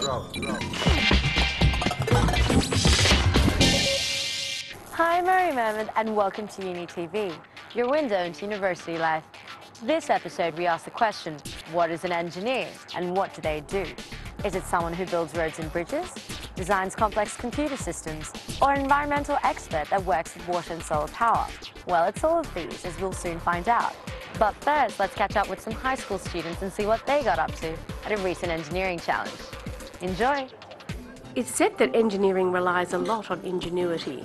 Hi, I'm Mary Mermond, and welcome to UNI TV, your window into university life. This episode, we ask the question, what is an engineer, and what do they do? Is it someone who builds roads and bridges, designs complex computer systems, or an environmental expert that works with water and solar power? Well, it's all of these, as we'll soon find out. But first, let's catch up with some high school students and see what they got up to at a recent engineering challenge. Enjoy! It's said that engineering relies a lot on ingenuity,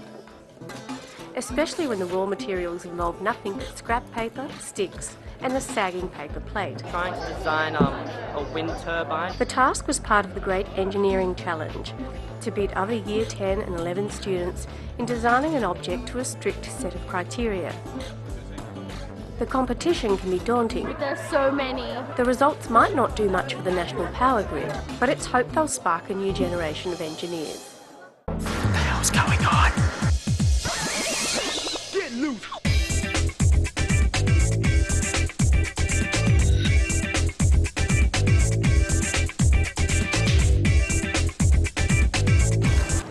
especially when the raw materials involve nothing but scrap paper, sticks, and a sagging paper plate. Trying to design a wind turbine. The task was part of the Great Engineering Challenge, to beat other Year 10 and 11 students in designing an object to a strict set of criteria. The competition can be daunting. There's so many. The results might not do much for the national power grid, but it's hoped they'll spark a new generation of engineers. What the hell's going on? Get loose!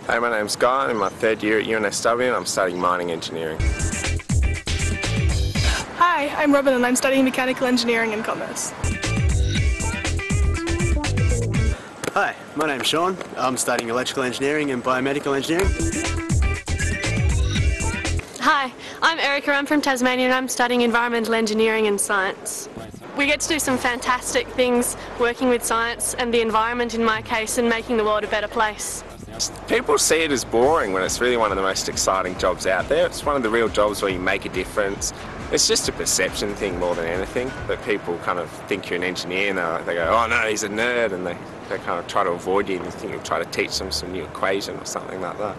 Hey, my name's Guy. I'm in my third year at UNSW and I'm studying mining engineering. Hi, I'm Robin and I'm studying mechanical engineering and commerce. Hi, my name's Sean. I'm studying electrical engineering and biomedical engineering. Hi, I'm Erica. I'm from Tasmania and I'm studying environmental engineering and science. We get to do some fantastic things working with science and the environment in my case and making the world a better place. People see it as boring when it's really one of the most exciting jobs out there. It's one of the real jobs where you make a difference. It's just a perception thing more than anything, that people kind of think you're an engineer and they go, oh no, he's a nerd, and they kind of try to avoid you and you think you'll try to teach them some new equation or something like that.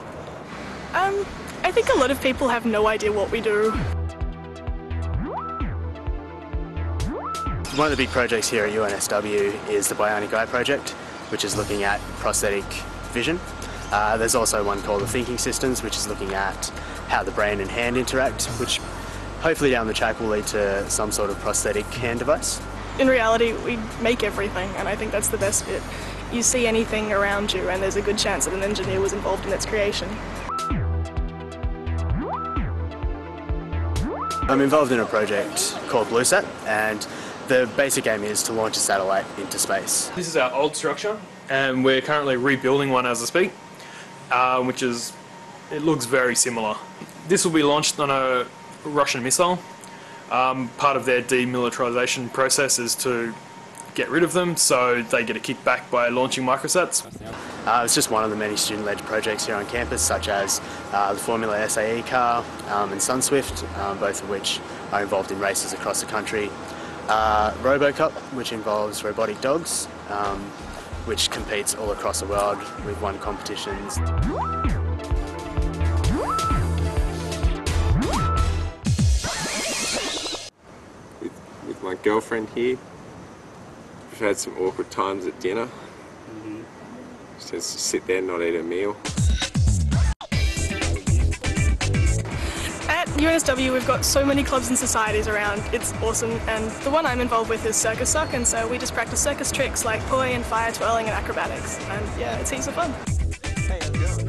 I think a lot of people have no idea what we do. One of the big projects here at UNSW is the Bionic Eye project, which is looking at prosthetic vision. There's also one called the Thinking Systems, which is looking at how the brain and hand interact, which hopefully down the track will lead to some sort of prosthetic hand device. In reality, we make everything, and I think that's the best bit. You see anything around you and there's a good chance that an engineer was involved in its creation. I'm involved in a project called BlueSat, and the basic aim is to launch a satellite into space. This is our old structure, and we're currently rebuilding one as I speak, it looks very similar. This will be launched on a Russian missile. Part of their demilitarization process is to get rid of them, so they get a kickback by launching microsats. It's just one of the many student-led projects here on campus, such as the Formula SAE car and SunSwift, both of which are involved in races across the country. RoboCup, which involves robotic dogs, which competes all across the world. We've won competitions. With my girlfriend here, we've had some awkward times at dinner. Just to sit there and not eat a meal. At UNSW, we've got so many clubs and societies around. It's awesome, and the one I'm involved with is Circus Suck, and so we just practice circus tricks like poi and fire twirling and acrobatics, and yeah, it's heaps of fun. Hey, how's it going?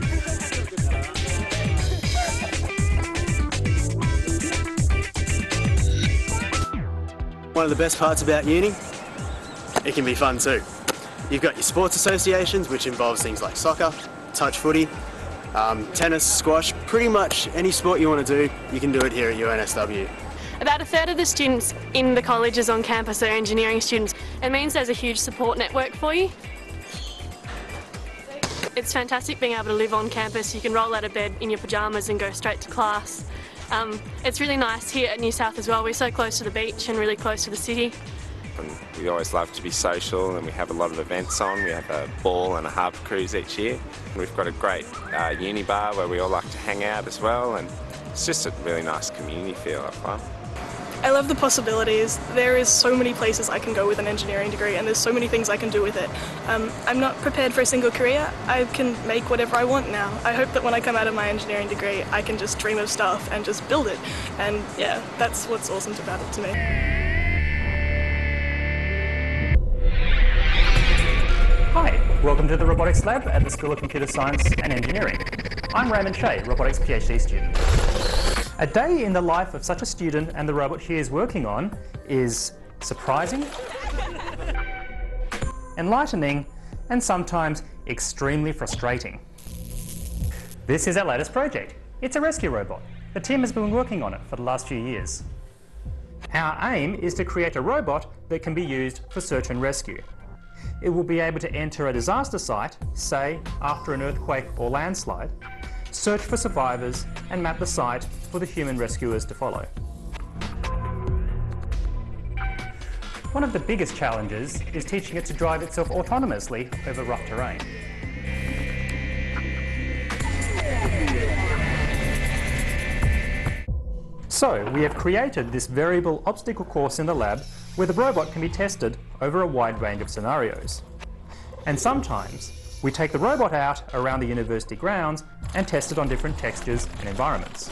One of the best parts about uni, it can be fun too. You've got your sports associations, which involves things like soccer, touch footy, tennis, squash, pretty much any sport you want to do, you can do it here at UNSW. About a third of the students in the colleges on campus are engineering students. It means there's a huge support network for you. It's fantastic being able to live on campus. You can roll out of bed in your pyjamas and go straight to class. It's really nice here at New South as well. We're so close to the beach and really close to the city. And we always love to be social, and we have a lot of events on. We have a ball and a harbour cruise each year. And we've got a great uni bar where we all like to hang out as well, and it's just a really nice community feel, I find. I love the possibilities. There is so many places I can go with an engineering degree, and there's so many things I can do with it. I'm not prepared for a single career. I can make whatever I want now. I hope that when I come out of my engineering degree, I can just dream of stuff and just build it. And yeah, that's what's awesome about it to me. Hi, Welcome to the Robotics Lab at the School of Computer Science and Engineering. I'm Raymond Shea, Robotics PhD student. A day in the life of such a student and the robot he is working on is surprising, enlightening, and sometimes extremely frustrating. This is our latest project. It's a rescue robot. The team has been working on it for the last few years. Our aim is to create a robot that can be used for search and rescue. It will be able to enter a disaster site, say after an earthquake or landslide, search for survivors and map the site for the human rescuers to follow. One of the biggest challenges is teaching it to drive itself autonomously over rough terrain. So we have created this variable obstacle course in the lab where the robot can be tested over a wide range of scenarios. And sometimes we take the robot out around the university grounds and test it on different textures and environments.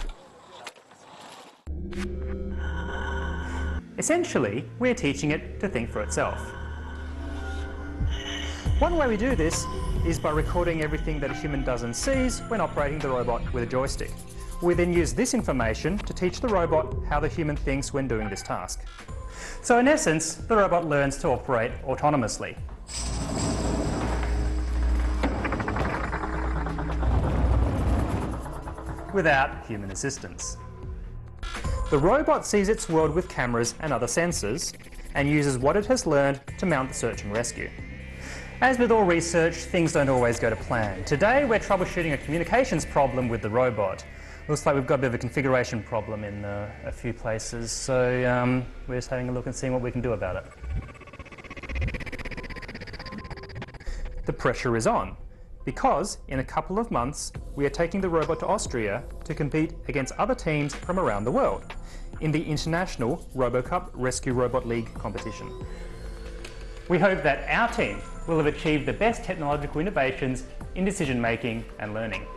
Essentially, we're teaching it to think for itself. One way we do this is by recording everything that a human does and sees when operating the robot with a joystick. We then use this information to teach the robot how the human thinks when doing this task. So in essence, the robot learns to operate autonomously. Without human assistance. The robot sees its world with cameras and other sensors and uses what it has learned to mount the search and rescue. As with all research, things don't always go to plan. Today we're troubleshooting a communications problem with the robot. Looks like we've got a bit of a configuration problem in a few places, so we're just having a look and seeing what we can do about it. The pressure is on, because in a couple of months we are taking the robot to Austria to compete against other teams from around the world in the International RoboCup Rescue Robot League competition. We hope that our team will have achieved the best technological innovations in decision making and learning.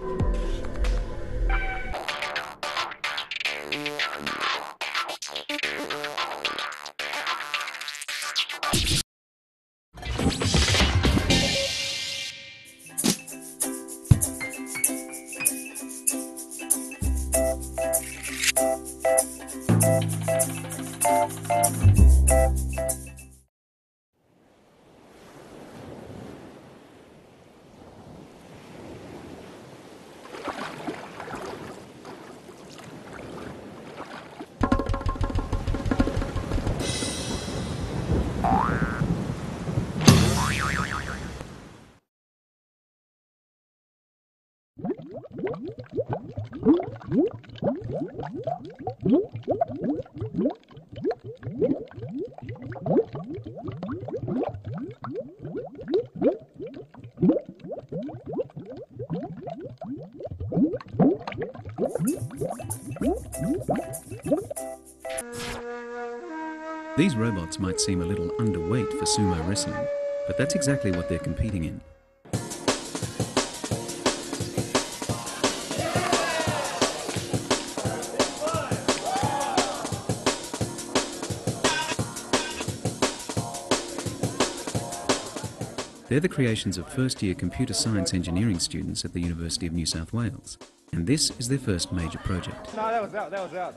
These robots might seem a little underweight for sumo wrestling, but that's exactly what they're competing in. They're the creations of first-year computer science engineering students at the University of New South Wales, and this is their first major project. No, that was out.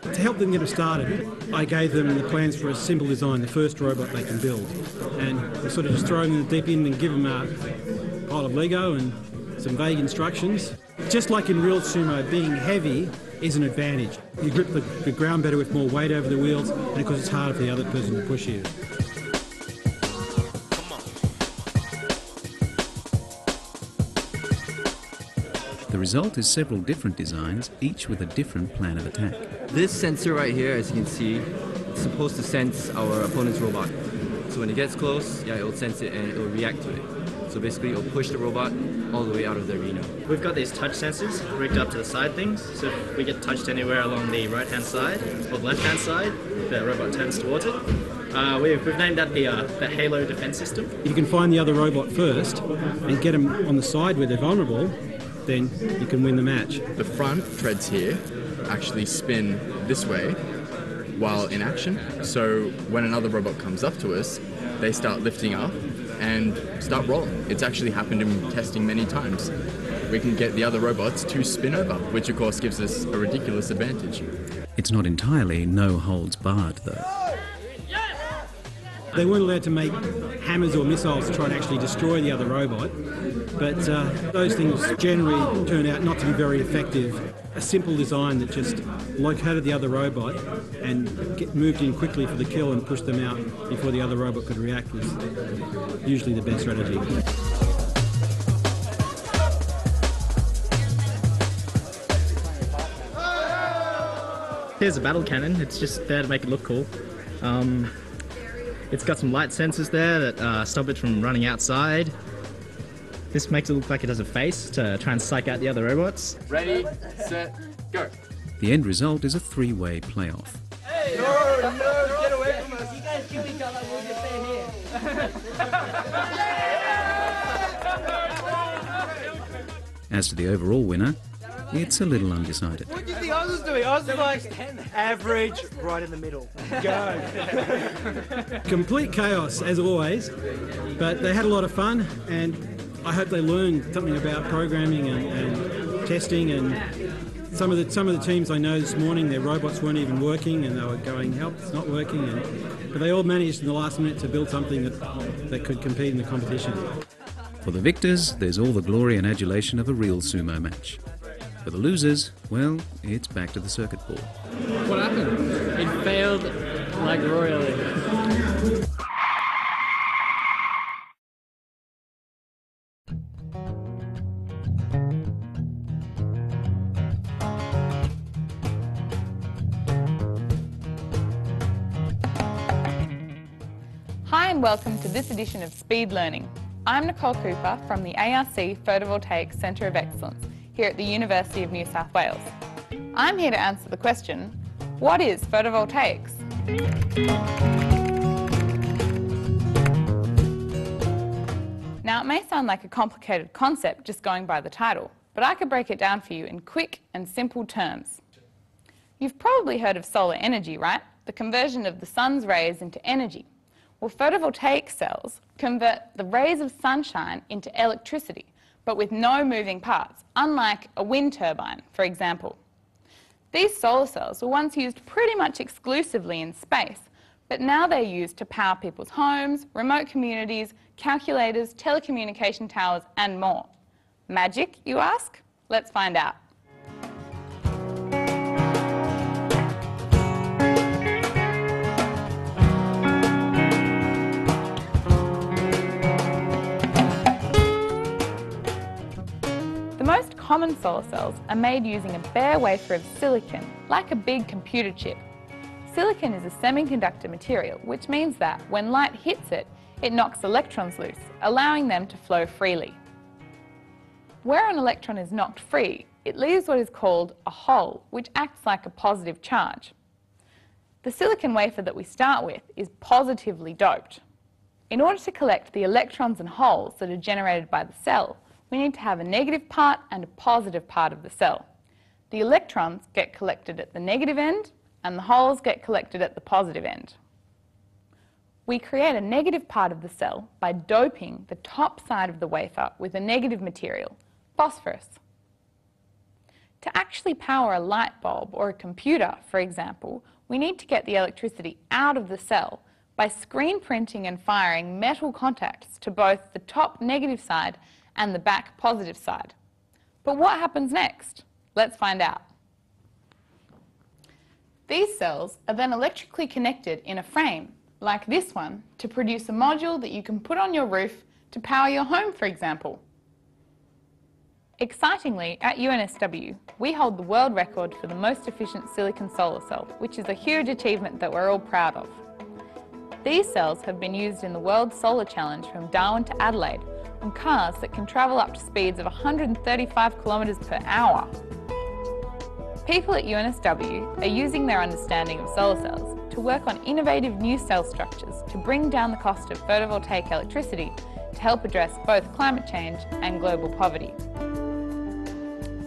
To help them get started, I gave them the plans for a simple design, the first robot they can build. And we sort of just throw them in the deep end and give them a pile of Lego and some vague instructions. Just like in real sumo, being heavy is an advantage. You grip the ground better with more weight over the wheels, and of course it's harder for the other person to push you. The result is several different designs, each with a different plan of attack. This sensor right here, as you can see, it's supposed to sense our opponent's robot. So when it gets close, it will sense it and it will react to it. So basically it will push the robot all the way out of the arena. We've got these touch sensors rigged up to the side things, so if we get touched anywhere along the right-hand side or the left-hand side, the robot turns towards it. We've named that the Halo defense system. If you can find the other robot first and get them on the side where they're vulnerable, then you can win the match. The front threads here actually spin this way while in action. So when another robot comes up to us, they start lifting up and start rolling. It's actually happened in testing many times. We can get the other robots to spin over, which of course gives us a ridiculous advantage. It's not entirely no holds barred though. They weren't allowed to make hammers or missiles to try to actually destroy the other robot, but those things generally turn out not to be very effective. A simple design that just located the other robot and moved in quickly for the kill and pushed them out before the other robot could react was usually the best strategy. Here's a battle cannon. It's just there to make it look cool. It's got some light sensors there that stop it from running outside. This makes it look like it has a face to try and psych out the other robots. Ready, set, go. The end result is a three-way playoff. Hey, no, get away from us. You guys kill each other, we'll just stay here. As to the overall winner, it's a little undecided. What do you think Oz was doing? Oz was like average, right in the middle. Go. Complete chaos, as always, but they had a lot of fun, and I hope they learned something about programming and testing. And some of the teams I know this morning, their robots weren't even working, and they were going, "Help, it's not working." But they all managed in the last minute to build something that could compete in the competition. For the victors, there's all the glory and adulation of a real sumo match. For the losers, well, it's back to the circuit board. What happened? It failed like royally. Hi and welcome to this edition of Speed Learning. I'm Nicole Cooper from the ARC Photovoltaic Centre of Excellence here at the University of New South Wales. I'm here to answer the question, what is photovoltaics? Now, it may sound like a complicated concept just going by the title, but I could break it down for you in quick and simple terms. You've probably heard of solar energy, right? The conversion of the sun's rays into energy. Well, photovoltaic cells convert the rays of sunshine into electricity, but with no moving parts, unlike a wind turbine, for example. These solar cells were once used pretty much exclusively in space, but now they're used to power people's homes, remote communities, calculators, telecommunication towers, and more. Magic, you ask? Let's find out. Common solar cells are made using a bare wafer of silicon, like a big computer chip. Silicon is a semiconductor material, which means that when light hits it, it knocks electrons loose, allowing them to flow freely. Where an electron is knocked free, it leaves what is called a hole, which acts like a positive charge. The silicon wafer that we start with is positively doped. In order to collect the electrons and holes that are generated by the cell, we need to have a negative part and a positive part of the cell. The electrons get collected at the negative end and the holes get collected at the positive end. We create a negative part of the cell by doping the top side of the wafer with a negative material, phosphorus. To actually power a light bulb or a computer, for example, we need to get the electricity out of the cell by screen printing and firing metal contacts to both the top negative side and the back positive side. But what happens next? Let's find out. These cells are then electrically connected in a frame, like this one, to produce a module that you can put on your roof to power your home, for example. Excitingly, at UNSW, we hold the world record for the most efficient silicon solar cell, which is a huge achievement that we're all proud of. These cells have been used in the World Solar Challenge from Darwin to Adelaide, on cars that can travel up to speeds of 135 kilometres per hour. People at UNSW are using their understanding of solar cells to work on innovative new cell structures to bring down the cost of photovoltaic electricity to help address both climate change and global poverty.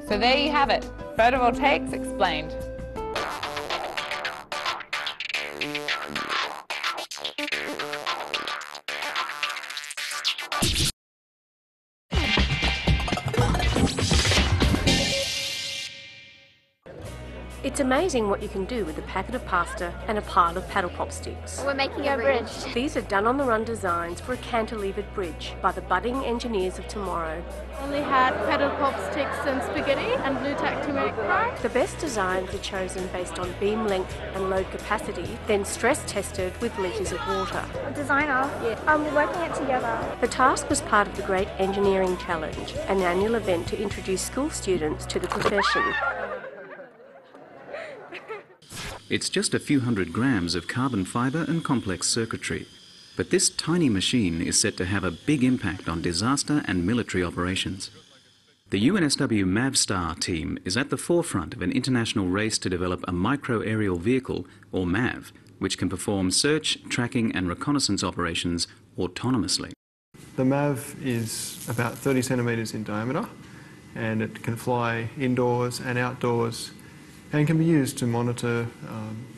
So there you have it, photovoltaics explained. It's amazing what you can do with a packet of pasta and a pile of paddle pop sticks. We're making a bridge. These are done-on-the-run designs for a cantilevered bridge by the budding engineers of tomorrow. Only had paddle pop sticks and spaghetti and blue tack turmeric fry. The best designs are chosen based on beam length and load capacity, then stress tested with litres of water. A designer. Yeah. We're working it together. The task was part of the Great Engineering Challenge, an annual event to introduce school students to the profession. It's just a few hundred grams of carbon fibre and complex circuitry. But this tiny machine is set to have a big impact on disaster and military operations. The UNSW MAVSTAR team is at the forefront of an international race to develop a micro-aerial vehicle, or MAV, which can perform search, tracking and reconnaissance operations autonomously. The MAV is about 30 centimetres in diameter, and it can fly indoors and outdoors and can be used to monitor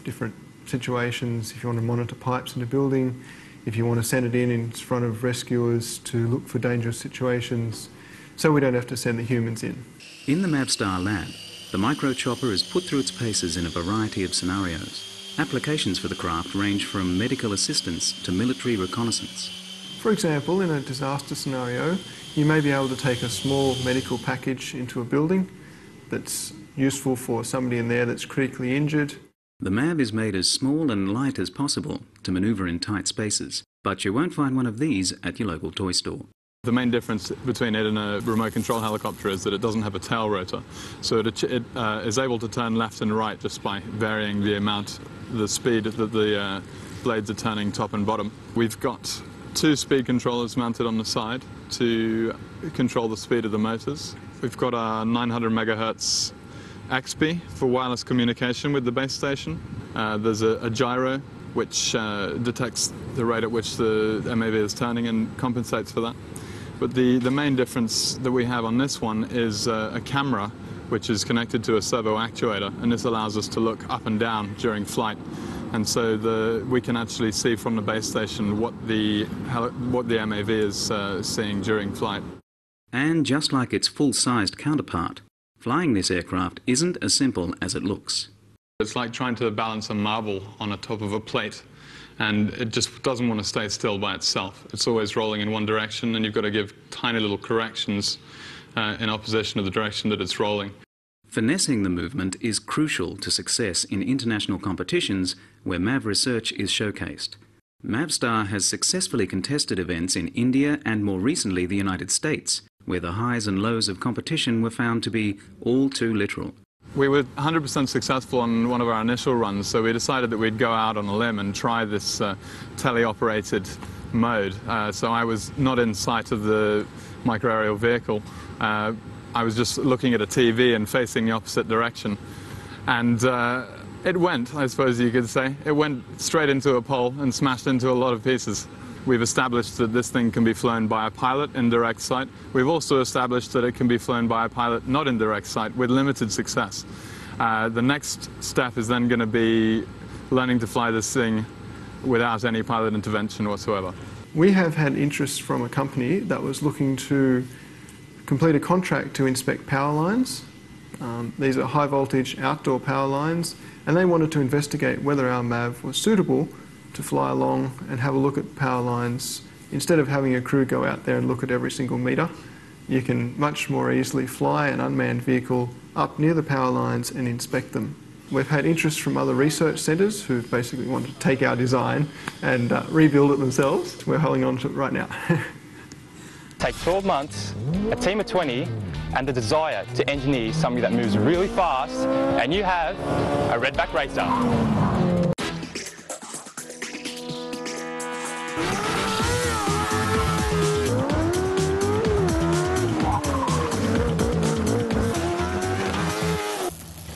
different situations. If you want to monitor pipes in a building, if you want to send it in front of rescuers to look for dangerous situations, so we don't have to send the humans in. In the MAVSTAR lab, the microchopper is put through its paces in a variety of scenarios. Applications for the craft range from medical assistance to military reconnaissance. For example, in a disaster scenario, you may be able to take a small medical package into a building that's useful for somebody in there that's critically injured. The MAV is made as small and light as possible to manoeuvre in tight spaces, but you won't find one of these at your local toy store. The main difference between it and a remote control helicopter is that it doesn't have a tail rotor, so it is able to turn left and right just by varying the speed that the blades are turning top and bottom. We've got 2 speed controllers mounted on the side to control the speed of the motors. We've got a 900 megahertz XP for wireless communication with the base station. There's a gyro which detects the rate at which the MAV is turning and compensates for that. But the main difference that we have on this one is a camera which is connected to a servo actuator, and this allows us to look up and down during flight. And so we can actually see from the base station what the MAV is seeing during flight. And just like its full-sized counterpart, flying this aircraft isn't as simple as it looks. It's like trying to balance a marble on the top of a plate, and it just doesn't want to stay still by itself. It's always rolling in one direction, and you've got to give tiny little corrections in opposition to the direction that it's rolling. Finessing the movement is crucial to success in international competitions where MAV research is showcased. MAVSTAR has successfully contested events in India and more recently the United States, where the highs and lows of competition were found to be all too literal. We were 100% successful on one of our initial runs, so we decided that we'd go out on a limb and try this tele-operated mode. So I was not in sight of the microaerial vehicle. I was just looking at a TV and facing the opposite direction. And it went, I suppose you could say. It went straight into a pole and smashed into a lot of pieces. We've established that this thing can be flown by a pilot in direct sight. We've also established that it can be flown by a pilot not in direct sight with limited success. The next step is then going to be learning to fly this thing without any pilot intervention whatsoever. We have had interest from a company that was looking to complete a contract to inspect power lines. These are high voltage outdoor power lines, and they wanted to investigate whether our MAV was suitable to fly along and have a look at power lines. Instead of having a crew go out there and look at every single metre, you can much more easily fly an unmanned vehicle up near the power lines and inspect them. We've had interest from other research centres who basically want to take our design and rebuild it themselves. We're holding on to it right now. Take 12 months, a team of 20, and the desire to engineer something that moves really fast, and you have a redback racer.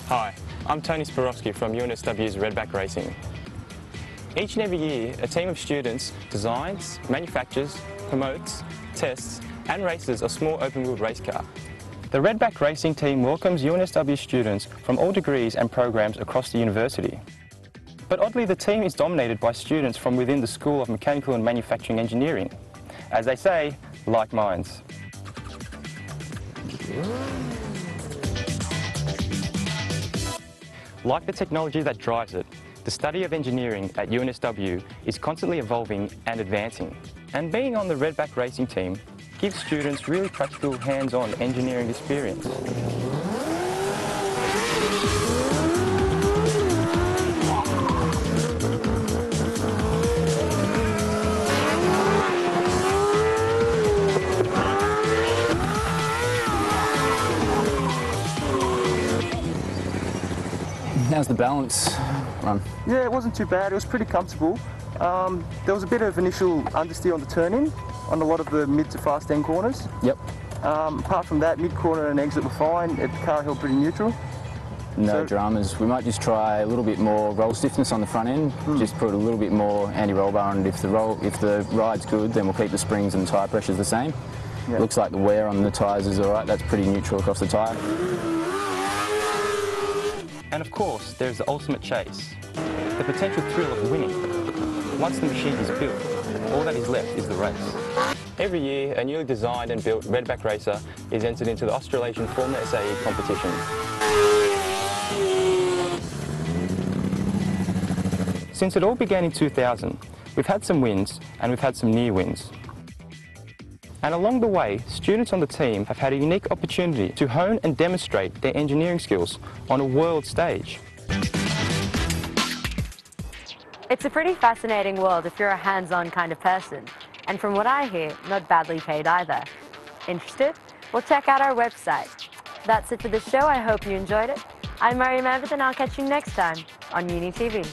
Hi, I'm Tony Sporowski from UNSW's Redback Racing. Each and every year, a team of students designs, manufactures, promotes, tests and races a small open-wheel race car. The Redback Racing team welcomes UNSW students from all degrees and programs across the university. But oddly, the team is dominated by students from within the School of Mechanical and Manufacturing Engineering. As they say, like minds. Like the technology that drives it, the study of engineering at UNSW is constantly evolving and advancing. And being on the Redback racing team gives students really practical, hands-on engineering experience. How's the balance run? Yeah, it wasn't too bad. It was pretty comfortable. There was a bit of initial understeer on the turn-in on a lot of the mid to fast end corners. Yep. Apart from that, mid-corner and exit were fine. The car held pretty neutral. No dramas. We might just try a little bit more roll stiffness on the front end. Just put a little bit more anti-roll bar on it. If the ride's good, then we'll keep the springs and tyre pressures the same. Yep. Looks like the wear on the tyres is all right. That's pretty neutral across the tyre. And of course, there's the ultimate chase, the potential thrill of winning. Once the machine is built, all that is left is the race. Every year, a newly designed and built Redback racer is entered into the Australasian Formula SAE competition. Since it all began in 2000, we've had some wins and we've had some near wins. And along the way, students on the team have had a unique opportunity to hone and demonstrate their engineering skills on a world stage. It's a pretty fascinating world if you're a hands-on kind of person. And from what I hear, not badly paid either. Interested? Well, check out our website. That's it for the show. I hope you enjoyed it. I'm Mary Maveth, and I'll catch you next time on UNI TV.